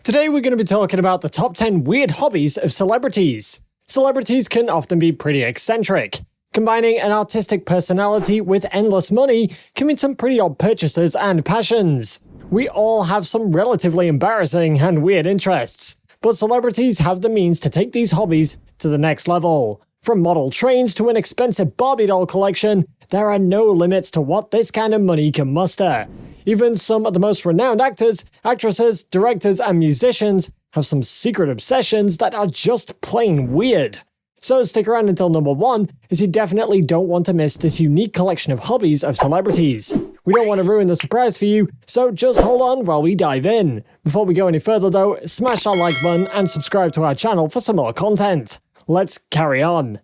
Today we're going to be talking about the top 10 weird hobbies of celebrities. Celebrities can often be pretty eccentric. Combining an artistic personality with endless money can mean some pretty odd purchases and passions. We all have some relatively embarrassing and weird interests, but celebrities have the means to take these hobbies to the next level. From model trains to an expensive Barbie doll collection, there are no limits to what this kind of money can muster. Even some of the most renowned actors, actresses, directors, and musicians have some secret obsessions that are just plain weird. So stick around until number 1, as you definitely don't want to miss this unique collection of hobbies of celebrities. We don't want to ruin the surprise for you, so just hold on while we dive in. Before we go any further though, smash that like button and subscribe to our channel for some more content. Let's carry on.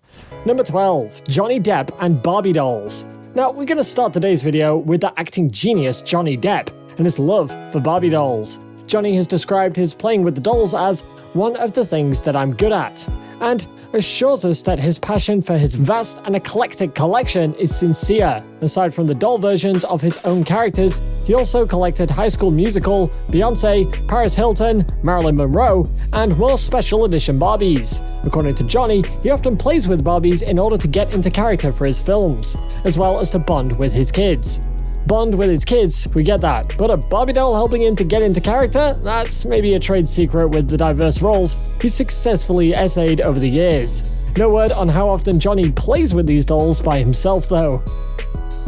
Number 12, Johnny Depp and Barbie dolls. Now, we're going to start today's video with the acting genius Johnny Depp and his love for Barbie dolls. Johnny has described his playing with the dolls as one of the things that I'm good at, and assures us that his passion for his vast and eclectic collection is sincere. Aside from the doll versions of his own characters, he also collected High School Musical, Beyoncé, Paris Hilton, Marilyn Monroe, and more special edition Barbies. According to Johnny, he often plays with Barbies in order to get into character for his films, as well as to bond with his kids. Bond with his kids, we get that, but a Barbie doll helping him to get into character? That's maybe a trade secret with the diverse roles he's successfully essayed over the years. No word on how often Johnny plays with these dolls by himself though.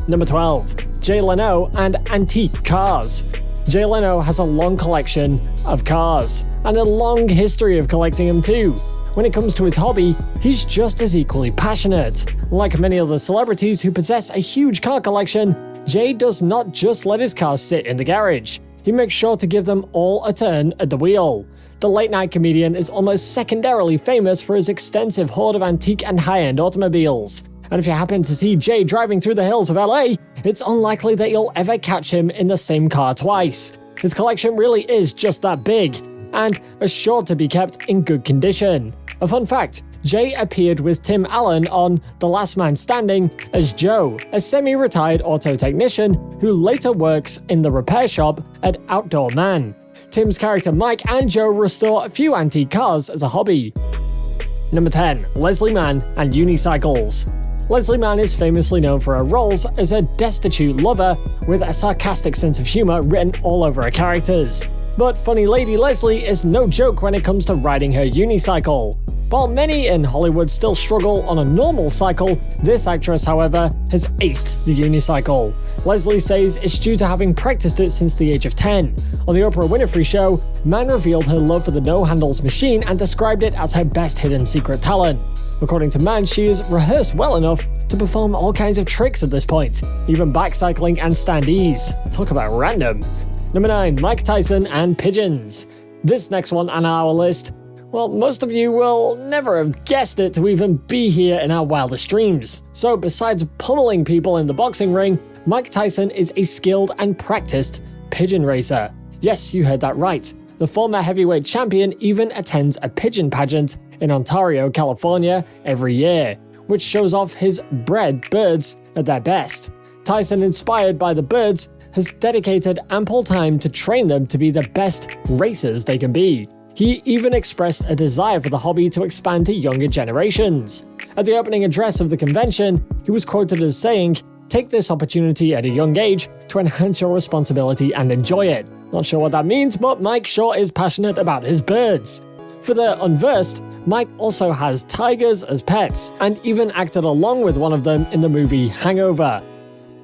Number 12, Jay Leno and antique cars. Jay Leno has a long collection of cars, and a long history of collecting them too. When it comes to his hobby, he's just as equally passionate. Like many other celebrities who possess a huge car collection, Jay does not just let his cars sit in the garage. He makes sure to give them all a turn at the wheel. The late-night comedian is almost secondarily famous for his extensive hoard of antique and high-end automobiles. And if you happen to see Jay driving through the hills of LA, it's unlikely that you'll ever catch him in the same car twice. His collection really is just that big, and is sure to be kept in good condition. A fun fact, Jay appeared with Tim Allen on The Last Man Standing as Joe, a semi-retired auto technician who later works in the repair shop at Outdoor Mann. Tim's character Mike and Joe restore a few antique cars as a hobby. Number 10, Leslie Mann and unicycles. Leslie Mann is famously known for her roles as a destitute lover with a sarcastic sense of humor written all over her characters. But funny lady Leslie is no joke when it comes to riding her unicycle. While many in Hollywood still struggle on a normal cycle, this actress, however, has aced the unicycle. Leslie says it's due to having practiced it since the age of 10. On the Oprah Winfrey Show, Mann revealed her love for the no-handles machine and described it as her best hidden secret talent. According to Mann, she has rehearsed well enough to perform all kinds of tricks at this point, even backcycling and standees. Talk about random. Number 9, Mike Tyson and pigeons. This next one on our list, well, most of you will never have guessed it to even be here in our wildest dreams. So besides pummeling people in the boxing ring, Mike Tyson is a skilled and practiced pigeon racer. Yes, you heard that right. The former heavyweight champion even attends a pigeon pageant in Ontario, California every year, which shows off his bred birds at their best. Tyson, inspired by the birds, has dedicated ample time to train them to be the best racers they can be. He even expressed a desire for the hobby to expand to younger generations. At the opening address of the convention, he was quoted as saying, "Take this opportunity at a young age to enhance your responsibility and enjoy it." Not sure what that means, but Mike sure is passionate about his birds. For the unversed, Mike also has tigers as pets, and even acted along with one of them in the movie Hangover.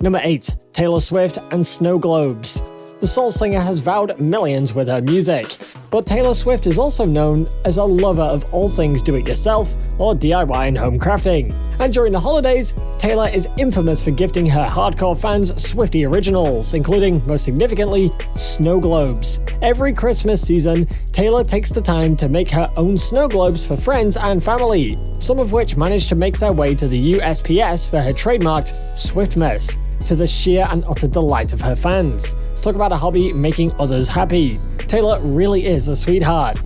Number 8, Taylor Swift and snow globes. The soul singer has wowed millions with her music, but Taylor Swift is also known as a lover of all things do-it-yourself or DIY and home crafting. And during the holidays, Taylor is infamous for gifting her hardcore fans Swiftie originals, including, most significantly, snow globes. Every Christmas season, Taylor takes the time to make her own snow globes for friends and family, some of which manage to make their way to the USPS for her trademarked Swiftmas, to the sheer and utter delight of her fans. Talk about a hobby making others happy. Taylor really is a sweetheart.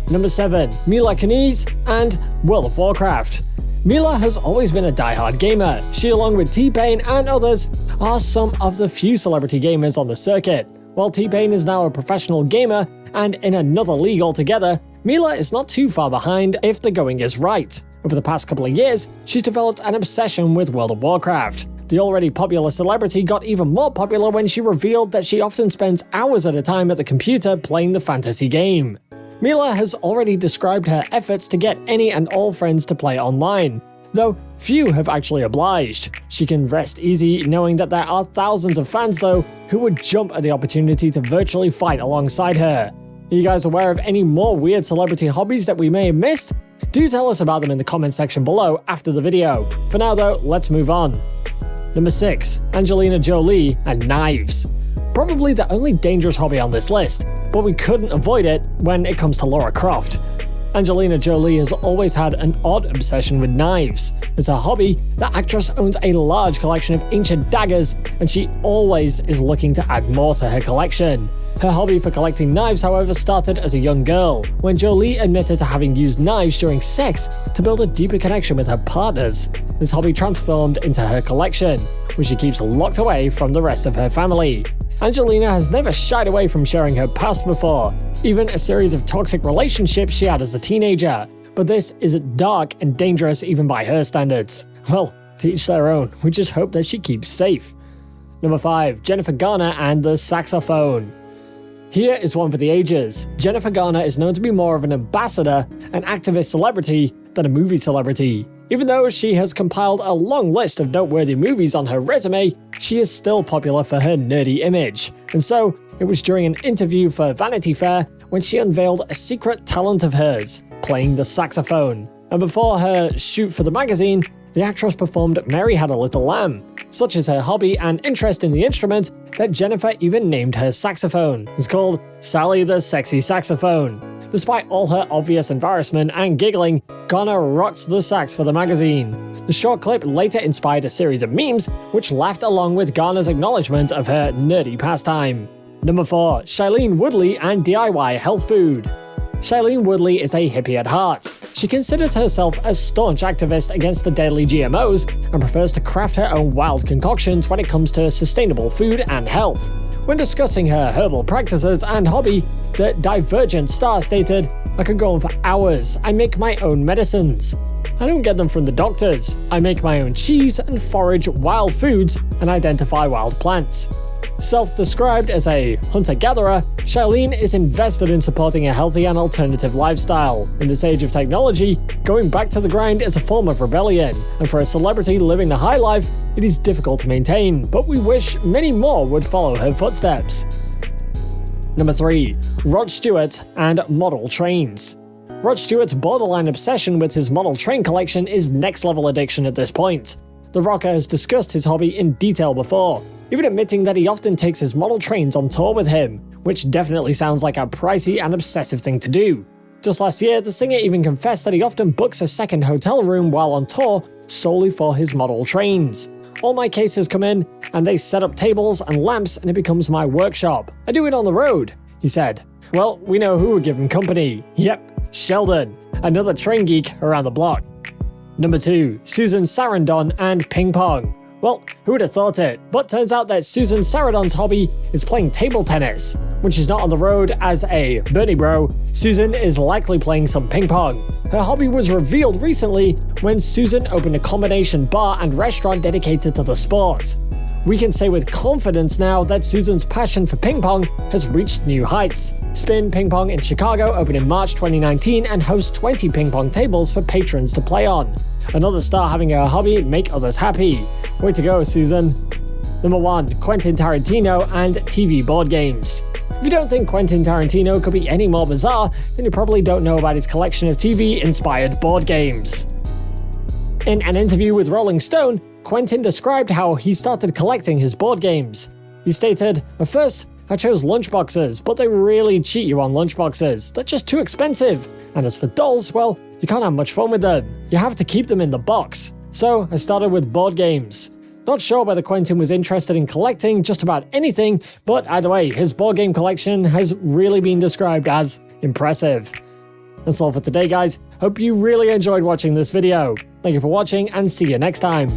Number 7, Mila Kunis and World of Warcraft. Mila has always been a die-hard gamer. She, along with T-Pain and others, are some of the few celebrity gamers on the circuit. While T-Pain is now a professional gamer and in another league altogether, Mila is not too far behind if the going is right. Over the past couple of years, she's developed an obsession with World of Warcraft. The already popular celebrity got even more popular when she revealed that she often spends hours at a time at the computer playing the fantasy game. Mila has already described her efforts to get any and all friends to play online, though few have actually obliged. She can rest easy knowing that there are thousands of fans though who would jump at the opportunity to virtually fight alongside her. Are you guys aware of any more weird celebrity hobbies that we may have missed? Do tell us about them in the comment section below after the video. For now though, let's move on. Number 6. Angelina Jolie and knives. Probably the only dangerous hobby on this list, but we couldn't avoid it when it comes to Lara Croft. Angelina Jolie has always had an odd obsession with knives. As a hobby, the actress owns a large collection of ancient daggers, and she always is looking to add more to her collection. Her hobby for collecting knives, however, started as a young girl, when Jolie admitted to having used knives during sex to build a deeper connection with her partners. This hobby transformed into her collection, which she keeps locked away from the rest of her family. Angelina has never shied away from sharing her past before, even a series of toxic relationships she had as a teenager. But this is dark and dangerous even by her standards. Well, to each their own, we just hope that she keeps safe. Number 5. Jennifer Garner and the Saxophone. Here is one for the ages. Jennifer Garner is known to be more of an ambassador, an activist celebrity, than a movie celebrity. Even though she has compiled a long list of noteworthy movies on her resume, she is still popular for her nerdy image. And so, it was during an interview for Vanity Fair when she unveiled a secret talent of hers, playing the saxophone. And before her shoot for the magazine, the actress performed Mary Had a Little Lamb. Such is her hobby and interest in the instrument that Jennifer even named her saxophone. It's called Sally the Sexy Saxophone. Despite all her obvious embarrassment and giggling, Garner rocks the sax for the magazine. The short clip later inspired a series of memes which laughed along with Garner's acknowledgement of her nerdy pastime. Number 4. Shailene Woodley and DIY health food. Shailene Woodley is a hippie at heart. She considers herself a staunch activist against the deadly GMOs and prefers to craft her own wild concoctions when it comes to sustainable food and health. When discussing her herbal practices and hobby, the Divergent star stated, "I could go on for hours. I make my own medicines. I don't get them from the doctors. I make my own cheese and forage wild foods and identify wild plants." Self-described as a hunter-gatherer, Shailene is invested in supporting a healthy and alternative lifestyle. In this age of technology, going back to the grind is a form of rebellion, and for a celebrity living the high life, it is difficult to maintain, but we wish many more would follow her footsteps. Number 3. Rod Stewart and model trains. Rod Stewart's borderline obsession with his model train collection is next-level addiction at this point. The rocker has discussed his hobby in detail before, even admitting that he often takes his model trains on tour with him, which definitely sounds like a pricey and obsessive thing to do. Just last year, the singer even confessed that he often books a second hotel room while on tour solely for his model trains. "All my cases come in, and they set up tables and lamps and it becomes my workshop. I do it on the road," he said. Well, we know who would give him company. Yep, Sheldon, another train geek around the block. Number 2. Susan Sarandon and ping pong. Well, who would have thought it? But turns out that Susan Sarandon's hobby is playing table tennis. When she's not on the road as a Bernie bro, Susan is likely playing some ping pong. Her hobby was revealed recently when Susan opened a combination bar and restaurant dedicated to the sport. We can say with confidence now that Susan's passion for ping pong has reached new heights. Spin Ping Pong in Chicago opened in March 2019 and hosts 20 ping pong tables for patrons to play on. Another star having a hobby make others happy. Way to go, Susan. Number 1. Quentin Tarantino and TV board games. If you don't think Quentin Tarantino could be any more bizarre, then you probably don't know about his collection of TV-inspired board games. In an interview with Rolling Stone, Quentin described how he started collecting his board games. He stated, "At first, I chose lunchboxes, but they really cheat you on lunchboxes. They're just too expensive. And as for dolls, well, you can't have much fun with them. You have to keep them in the box. So I started with board games." Not sure whether Quentin was interested in collecting just about anything, but either way, his board game collection has really been described as impressive. That's all for today, guys. Hope you really enjoyed watching this video. Thank you for watching and see you next time.